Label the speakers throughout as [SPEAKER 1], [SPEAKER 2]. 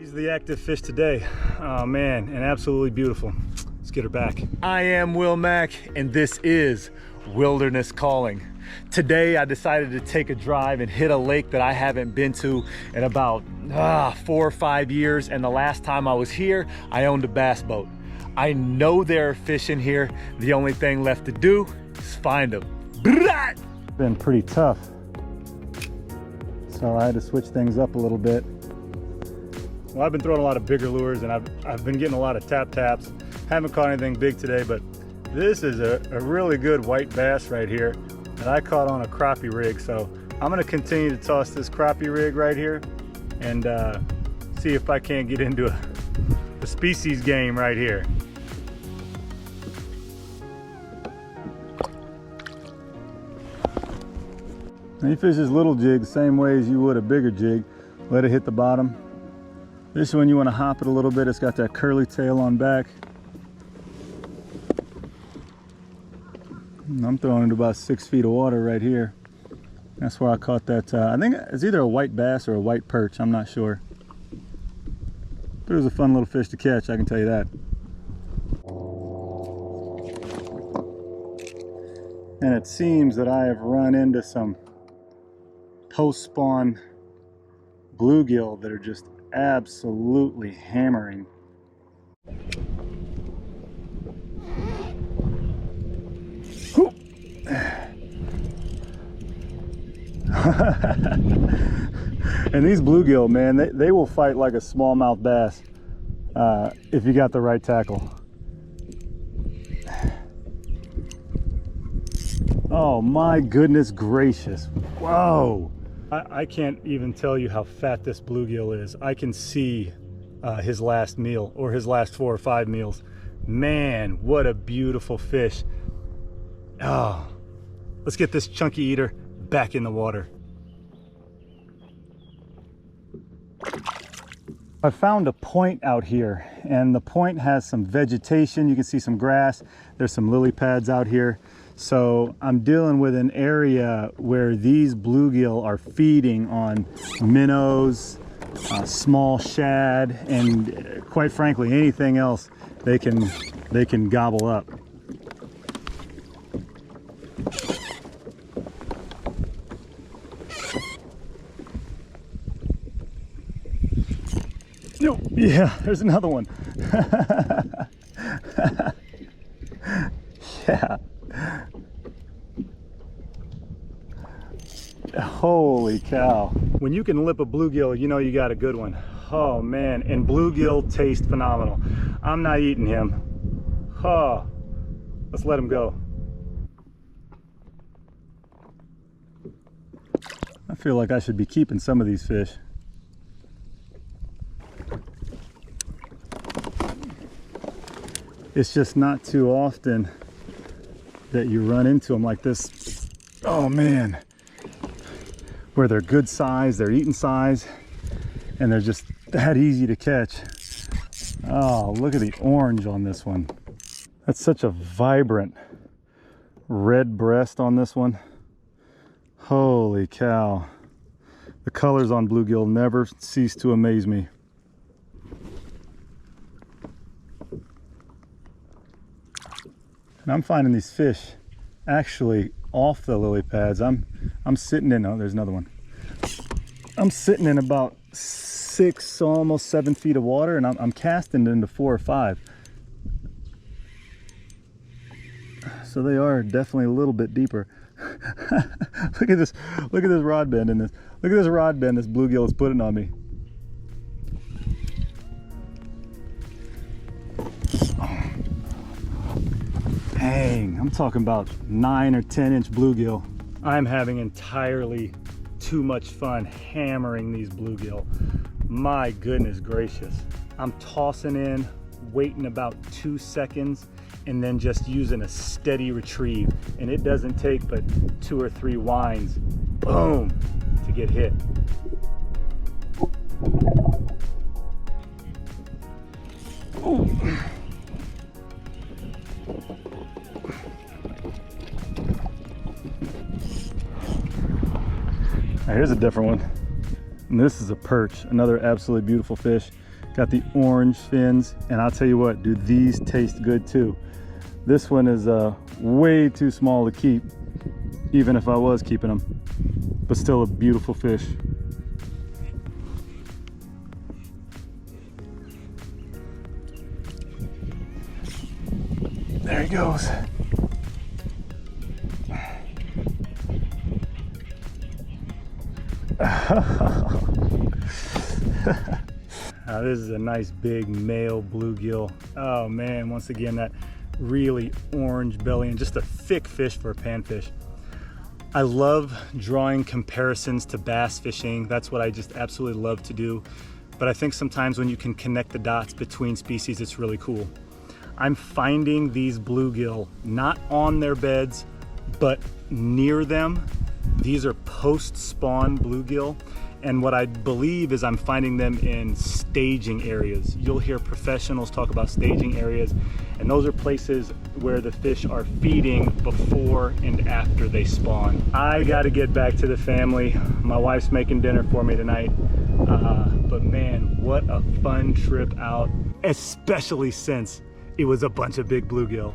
[SPEAKER 1] She's the active fish today. Oh man, and absolutely beautiful. Let's get her back. I am Will Mack, and this is Wilderness Calling. Today I decided to take a drive and hit a lake that I haven't been to in about 4 or 5 years, and the last time I was here, I owned a bass boat. I know there are fish in here. The only thing left to do is find them. Been pretty tough, so I had to switch things up a little bit. Well, I've been throwing a lot of bigger lures, and I've been getting a lot of taps. Haven't caught anything big today, but this is a really good white bass right here that I caught on a crappie rig. So I'm gonna continue to toss this crappie rig right here and see if I can't get into a species game right here. Now you fish this little jig the same way as you would a bigger jig. Let it hit the bottom. This one you want to hop it a little bit. It's got that curly tail on back. And I'm throwing into about 6 feet of water right here. That's where I caught that. I think it's either a white bass or a white perch. I'm not sure. But it was a fun little fish to catch, I can tell you that. And it seems that I have run into some post-spawn bluegill that are just absolutely hammering. And these bluegill, man, they will fight like a smallmouth bass if you got the right tackle. Oh my goodness gracious. Whoa. I can't even tell you how fat this bluegill is. I can see his last meal, or his last 4 or 5 meals. Man, what a beautiful fish. Oh, let's get this chunky eater back in the water. I found a point out here, and the point has some vegetation. You can see some grass. There's some lily pads out here. So I'm dealing with an area where these bluegill are feeding on minnows, small shad, and quite frankly, anything else they can gobble up. No, yeah, there's another one. Yeah. Holy cow. When you can lip a bluegill, you know you got a good one. Oh man, and bluegill taste phenomenal. I'm not eating him. Oh, let's let him go. I feel like I should be keeping some of these fish. It's just not too often that you run into them like this. Oh man, where they're good size, they're eating size, and they're just that easy to catch. Oh, look at the orange on this one. That's such a vibrant red breast on this one. Holy cow. The colors on bluegill never cease to amaze me. And I'm finding these fish actually off the lily pads. I'm sitting in, oh, there's another one. I'm sitting in about 6, almost 7 feet of water, and I'm casting into 4 or 5. So they are definitely a little bit deeper. Look at this rod bend in this. Look at this rod bend this bluegill is putting on me. Dang, I'm talking about 9 or 10-inch bluegill. I'm having entirely too much fun hammering these bluegill. My goodness gracious. I'm tossing in, waiting about 2 seconds, and then just using a steady retrieve. And it doesn't take but 2 or 3 winds, boom, to get hit. Ooh. Here's a different one. And this is a perch, another absolutely beautiful fish. Got the orange fins, and I'll tell you what, dude, these taste good too. This one is way too small to keep, even if I was keeping them, but still a beautiful fish. There he goes. Now this is a nice big male bluegill. Oh man, once again, that really orange belly and just a thick fish for a panfish. I love drawing comparisons to bass fishing. That's what I just absolutely love to do. But I think sometimes when you can connect the dots between species, it's really cool. I'm finding these bluegill not on their beds, but near them. These are post-spawn bluegill. And what I believe is I'm finding them in staging areas. You'll hear professionals talk about staging areas, and those are places where the fish are feeding before and after they spawn. I gotta get back to the family. My wife's making dinner for me tonight. But man, what a fun trip out, especially since it was a bunch of big bluegill.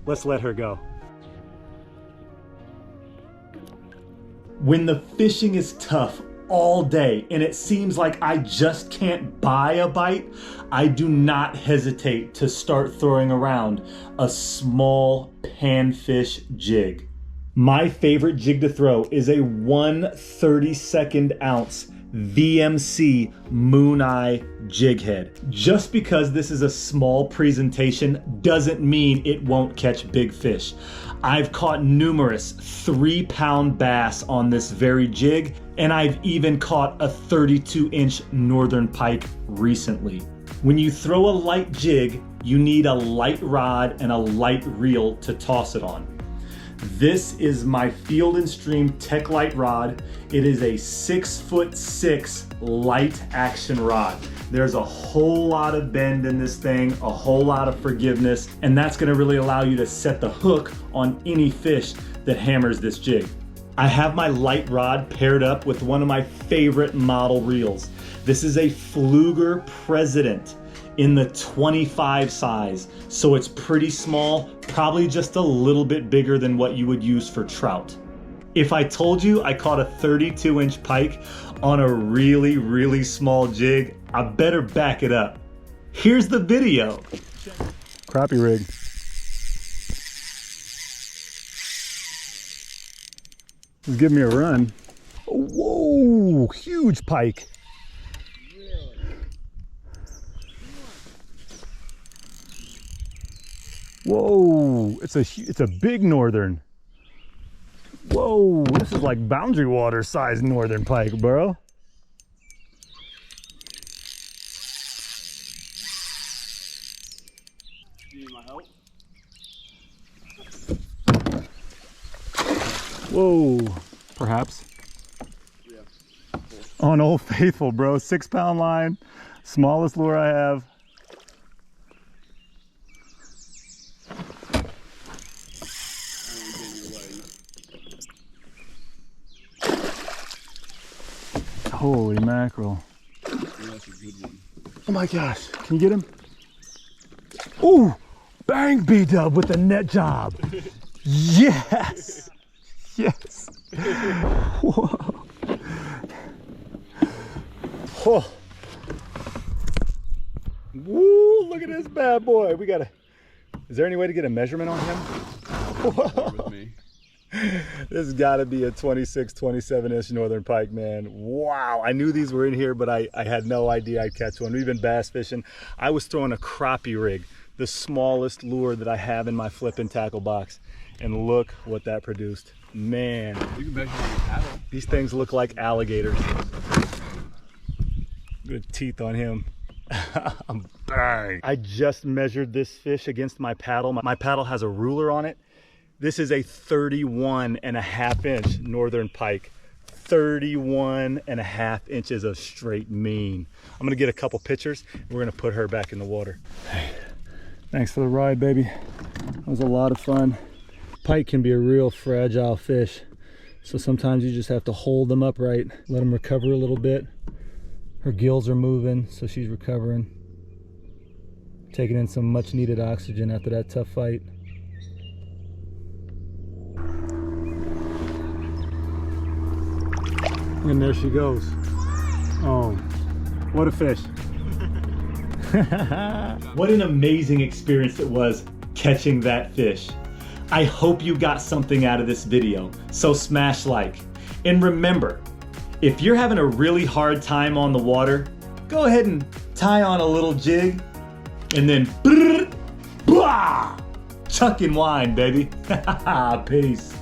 [SPEAKER 1] Let's let her go. When the fishing is tough all day and it seems like I just can't buy a bite, I do not hesitate to start throwing around a small panfish jig. My favorite jig to throw is a 1/32 ounce VMC Mooneye Jig head. Just because this is a small presentation doesn't mean it won't catch big fish. I've caught numerous 3-pound bass on this very jig, and I've even caught a 32-inch northern pike recently. When you throw a light jig, you need a light rod and a light reel to toss it on. This is my Field & Stream Tech Light rod. It is a 6'6" light action rod. There's a whole lot of bend in this thing, a whole lot of forgiveness, and that's gonna really allow you to set the hook on any fish that hammers this jig. I have my light rod paired up with one of my favorite model reels. This is a Pflueger President in the 25 size, so it's pretty small, probably just a little bit bigger than what you would use for trout. If I told you I caught a 32-inch pike on a really, really small jig, I better back it up. Here's the video. Crappie rig. Just give me a run. Whoa, huge pike. Whoa, it's a big northern. Whoa, this is like boundary water size northern pike, bro.
[SPEAKER 2] You need my help?
[SPEAKER 1] Whoa, perhaps.
[SPEAKER 2] Yeah.
[SPEAKER 1] On Old Faithful, bro. 6-pound line, smallest lure I have. Holy mackerel.
[SPEAKER 2] Yeah, that's a good one.
[SPEAKER 1] Oh my gosh, can you get him? Ooh, bang B-dub with the net job. Yes, yes. Whoa. Oh. Woo, look at this bad boy. We gotta, is there any way to get a measurement on him?
[SPEAKER 2] With me.
[SPEAKER 1] This has got to be a 26, 27-inch northern pike, man. Wow, I knew these were in here, but I had no idea I'd catch one. We've been bass fishing. I was throwing a crappie rig, the smallest lure that I have in my flipping tackle box. And look what that produced. Man,
[SPEAKER 2] You can measure on your paddle.
[SPEAKER 1] these things look like alligators. Good teeth on him. Bang. I just measured this fish against my paddle. My paddle has a ruler on it. This is a 31.5-inch northern pike. 31.5 inches of straight mean. I'm gonna get a couple pictures. We're gonna put her back in the water. Hey, thanks for the ride, baby. That was a lot of fun. Pike can be a real fragile fish. So sometimes you just have to hold them upright, let them recover a little bit. Her gills are moving, so she's recovering. Taking in some much needed oxygen after that tough fight. And there she goes. Oh, what a fish. What an amazing experience it was catching that fish. I hope you got something out of this video, so smash like. And remember, if you're having a really hard time on the water, go ahead and tie on a little jig and then chuck and wind, baby. Peace.